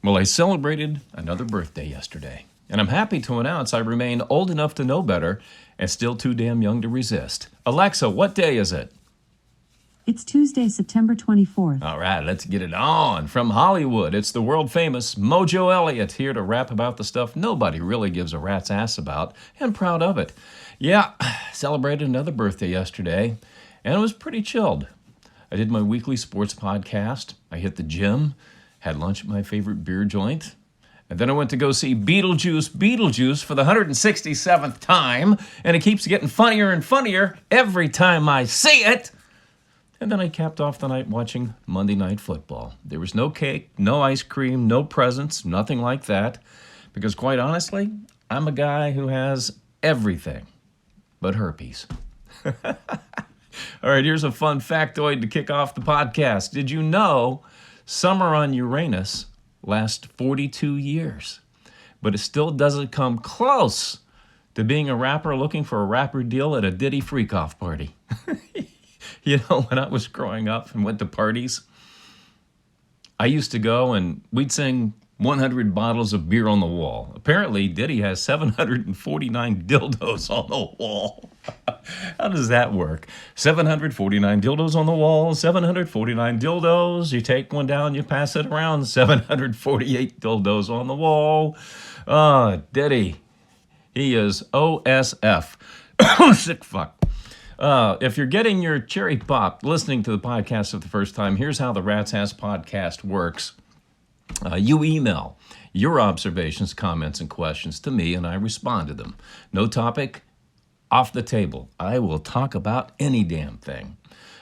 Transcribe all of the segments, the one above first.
Well, I celebrated another birthday yesterday, and I'm happy to announce I remain old enough to know better and still too damn young to resist. Alexa, what day is it? It's Tuesday, September 24th. All right, let's get it on. From Hollywood, it's the world-famous Mojo Elliott here to rap about the stuff nobody really gives a rat's ass about, and proud of it. Yeah, celebrated another birthday yesterday, and it was pretty chilled. I did my weekly sports podcast. I hit the gym, had lunch at my favorite beer joint, and then I went to go see Beetlejuice for the 167th time, and it keeps getting funnier and funnier every time I see it. And then I capped off the night watching Monday Night Football. There was no cake, no ice cream, no presents, nothing like that, because quite honestly, I'm a guy who has everything but herpes. All right, here's a fun factoid to kick off the podcast. Did you know summer on Uranus lasts 42 years? But it still doesn't come close to being a rapper looking for a rapper deal at a Diddy freak-off party. You know, when I was growing up and went to parties, I used to go and we'd sing 100 bottles of beer on the wall. Apparently, Diddy has 749 dildos on the wall. How does that work? 749 dildos on the wall, 749 dildos. You take one down, you pass it around. 748 dildos on the wall. Diddy. He is OSF. Sick fuck. If you're getting your cherry popped listening to the podcast for the first time, here's how the Rat's Ass podcast works. You email your observations, comments, and questions to me, and I respond to them. No topic off the table. I will talk about any damn thing.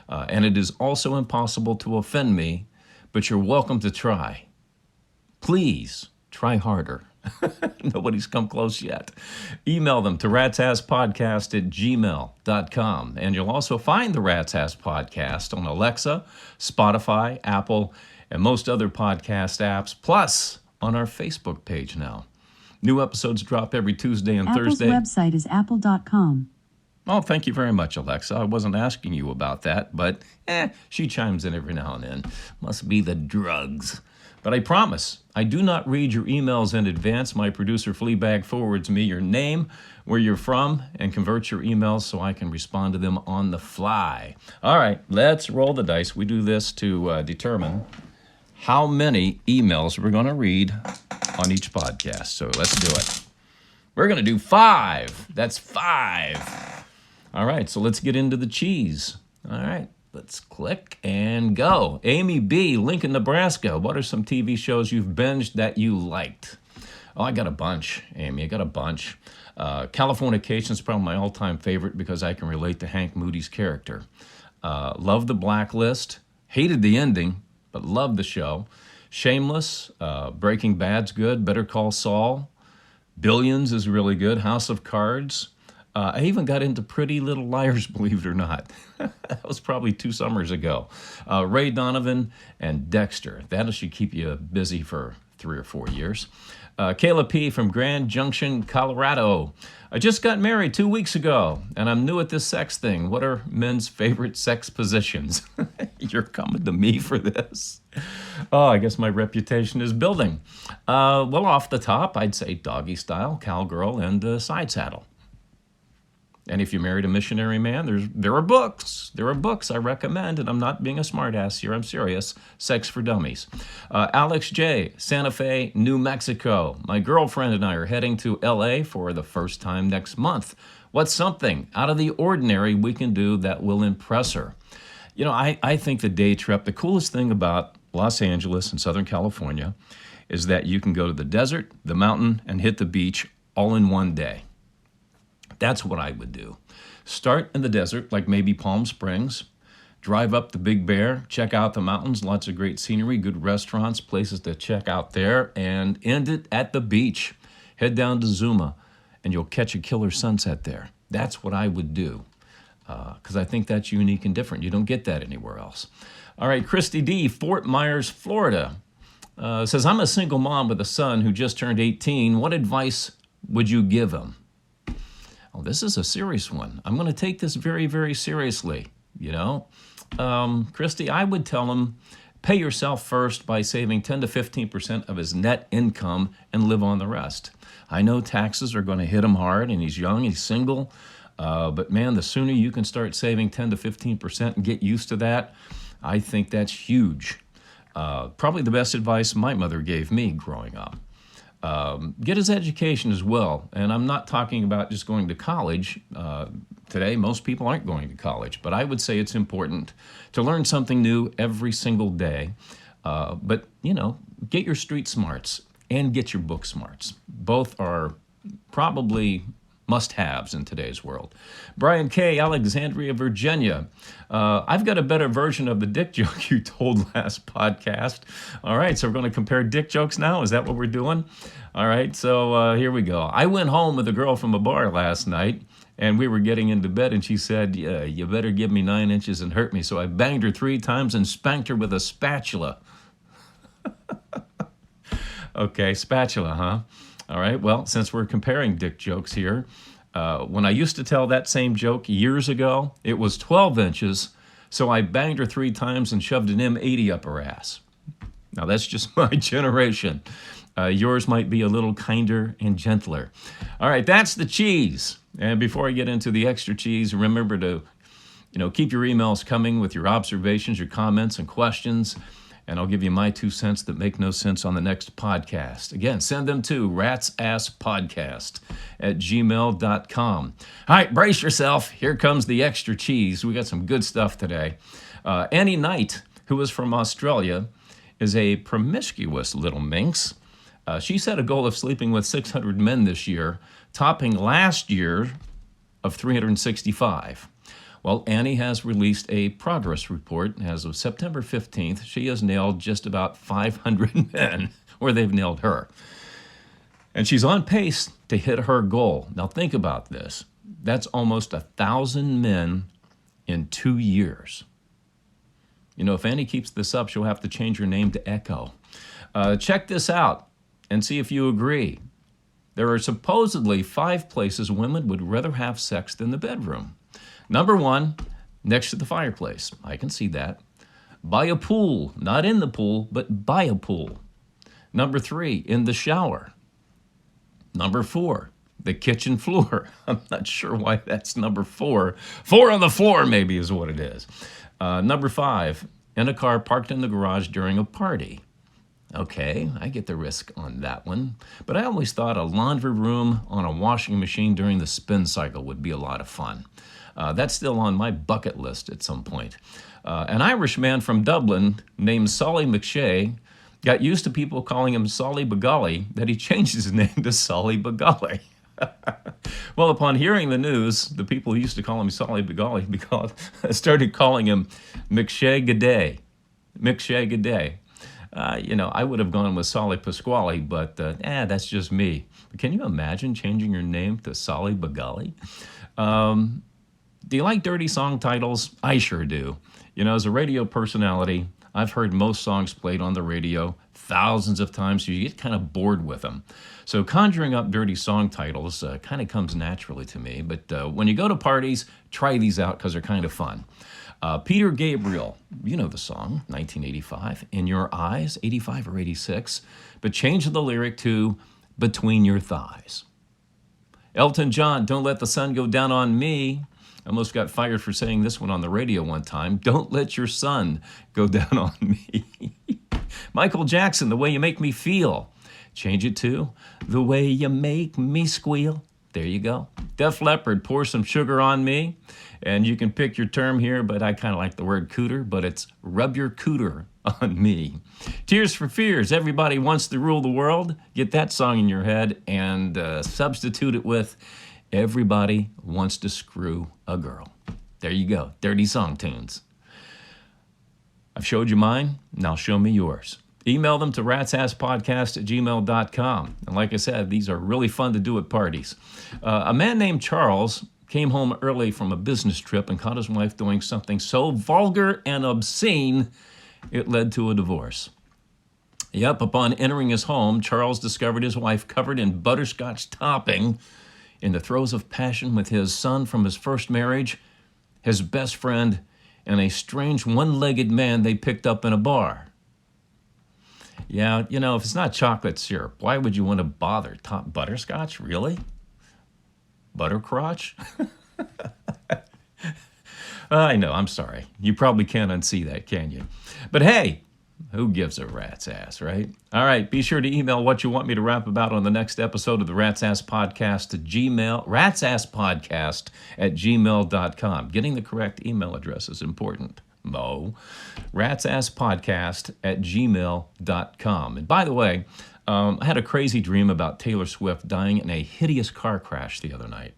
And it is also impossible to offend me, but you're welcome to try. Please try harder. Nobody's come close yet. Email them to ratsasspodcast@gmail.com. And you'll also find the Rat's Ass Podcast on Alexa, Spotify, Apple, and most other podcast apps, plus on our Facebook page now. New episodes drop every Tuesday and Thursday. Apple's website is apple.com. Oh, thank you very much, Alexa. I wasn't asking you about that, but she chimes in every now and then. Must be the drugs. But I promise, I do not read your emails in advance. My producer, Fleabag, forwards me your name, where you're from, and converts your emails so I can respond to them on the fly. All right, let's roll the dice. We do this to determine how many emails we're going to read on each podcast. So let's do it. We're going to do 5. That's 5. All right, so let's get into the cheese. All right. Let's click and go. Amy B., Lincoln, Nebraska. What are some TV shows you've binged that you liked? Oh, I got a bunch, Amy. I got a bunch. Californication is probably my all-time favorite because I can relate to Hank Moody's character. Love The Blacklist. Hated the ending, but loved the show. Shameless. Breaking Bad's good. Better Call Saul. Billions is really good. House of Cards. I even got into Pretty Little Liars, believe it or not. That was probably 2 summers ago. Ray Donovan and Dexter. That should keep you busy for 3 or 4 years. Kayla P. from Grand Junction, Colorado. I just got married 2 weeks ago, and I'm new at this sex thing. What are men's favorite sex positions? You're coming to me for this. Oh, I guess my reputation is building. Well, off the top, I'd say doggy style, cowgirl, and side saddle. And if you married a missionary man, there are books. There are books I recommend, and I'm not being a smartass here. I'm serious. Sex for Dummies. Alex J., Santa Fe, New Mexico. My girlfriend and I are heading to L.A. for the first time next month. What's something out of the ordinary we can do that will impress her? You know, I think the day trip, the coolest thing about Los Angeles and Southern California is that you can go to the desert, the mountain, and hit the beach all in one day. That's what I would do. Start in the desert, like maybe Palm Springs. Drive up the Big Bear, check out the mountains, lots of great scenery, good restaurants, places to check out there, and end it at the beach. Head down to Zuma, and you'll catch a killer sunset there. That's what I would do, because I think that's unique and different. You don't get that anywhere else. All right, Christy D., Fort Myers, Florida, says, I'm a single mom with a son who just turned 18. What advice would you give him? Oh, this is a serious one. I'm going to take this very, very seriously, you know. Christy, I would tell him, Pay yourself first by saving 10 to 15% of his net income and live on the rest. I know taxes are going to hit him hard, and he's young, he's single, but man, the sooner you can start saving 10 to 15% and get used to that, I think that's huge. Probably the best advice my mother gave me growing up. Get his education as well. And I'm not talking about just going to college. Today, most people aren't going to college, but I would say it's important to learn something new every single day. But, get your street smarts and get your book smarts. Both are probably must-haves in today's world. Brian K., Alexandria, Virginia. I've got a better version of the dick joke you told last podcast. All right, so we're going to compare dick jokes now? Is that what we're doing? All right, so here we go. I went home with a girl from a bar last night, and we were getting into bed, and she said, yeah, you better give me 9 inches and hurt me. So I banged her 3 times and spanked her with a spatula. Okay, spatula, huh? All right, well, since we're comparing dick jokes here, when I used to tell that same joke years ago, it was 12 inches, so I banged her 3 times and shoved an M80 up her ass. Now, that's just my generation. Yours might be a little kinder and gentler. All right, that's the cheese. And before I get into the extra cheese, remember to, keep your emails coming with your observations, your comments, and questions. And I'll give you my 2 cents that make no sense on the next podcast. Again, send them to ratsasspodcast@gmail.com. All right, brace yourself. Here comes the extra cheese. We got some good stuff today. Annie Knight, who is from Australia, is a promiscuous little minx. She set a goal of sleeping with 600 men this year, topping last year of 365. Well, Annie has released a progress report. As of September 15th, she has nailed just about 500 men, or they've nailed her. And she's on pace to hit her goal. Now think about this. That's almost 1,000 men in 2 years. If Annie keeps this up, she'll have to change her name to Echo. Check this out and see if you agree. There are supposedly 5 places women would rather have sex than the bedroom. Number 1, next to the fireplace. I can see that. By a pool, not in the pool, but by a pool. Number 3, in the shower. Number 4, the kitchen floor. I'm not sure why that's number 4. 4 on the floor maybe is what it is. Number 5, in a car parked in the garage during a party. Okay, I get the risk on that one. But I always thought a laundry room on a washing machine during the spin cycle would be a lot of fun. That's still on my bucket list at some point. An Irish man from Dublin named Solly McShay got used to people calling him Solly Begolly that he changed his name to Solly Begolly. Well, upon hearing the news, the people who used to call him Solly Begolly started calling him McShay G'day. McShay G'day. I would have gone with Solly Pasquale, but that's just me. But can you imagine changing your name to Solly Begolly? Do you like dirty song titles? I sure do. As a radio personality, I've heard most songs played on the radio thousands of times, so you get kind of bored with them. So conjuring up dirty song titles kind of comes naturally to me. But when you go to parties, try these out because they're kind of fun. Peter Gabriel, you know the song, 1985, In Your Eyes, 85 or 86, but change the lyric to Between Your Thighs. Elton John, Don't Let the Sun Go Down on Me. I almost got fired for saying this one on the radio one time. Don't let your sun go down on me. Michael Jackson, The Way You Make Me Feel. Change it to The Way You Make Me Squeal. There you go. Def Leppard, Pour Some Sugar on Me. And you can pick your term here, but I kind of like the word cooter, but it's Rub Your Cooter on Me. Tears for Fears, Everybody Wants to Rule the World. Get that song in your head and substitute it with Everybody Wants to Screw a Girl. There you go. Dirty song tunes. I've showed you mine. Now show me yours. Email them to ratsasspodcast@gmail.com. And like I said, these are really fun to do at parties. A man named Charles came home early from a business trip and caught his wife doing something so vulgar and obscene, it led to a divorce. Yep, upon entering his home, Charles discovered his wife covered in butterscotch topping, in the throes of passion with his son from his first marriage, his best friend, and a strange one-legged man they picked up in a bar. Yeah, if it's not chocolate syrup, why would you want to bother? Top butterscotch? Really? Buttercrotch? I know, I'm sorry. You probably can't unsee that, can you? But hey, who gives a rat's ass, right? All right, be sure to email what you want me to rap about on the next episode of the Rat's Ass Podcast to ratsasspodcast@gmail.com. Getting the correct email address is important. Mo. ratsasspodcast@gmail.com. And by the way, I had a crazy dream about Taylor Swift dying in a hideous car crash the other night.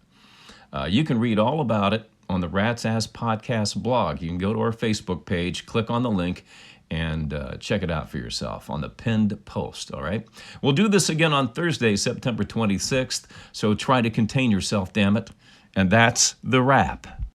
You can read all about it on the Rat's Ass Podcast blog. You can go to our Facebook page, click on the link, and check it out for yourself on the pinned post, all right? We'll do this again on Thursday, September 26th, so try to contain yourself, damn it. And that's the wrap.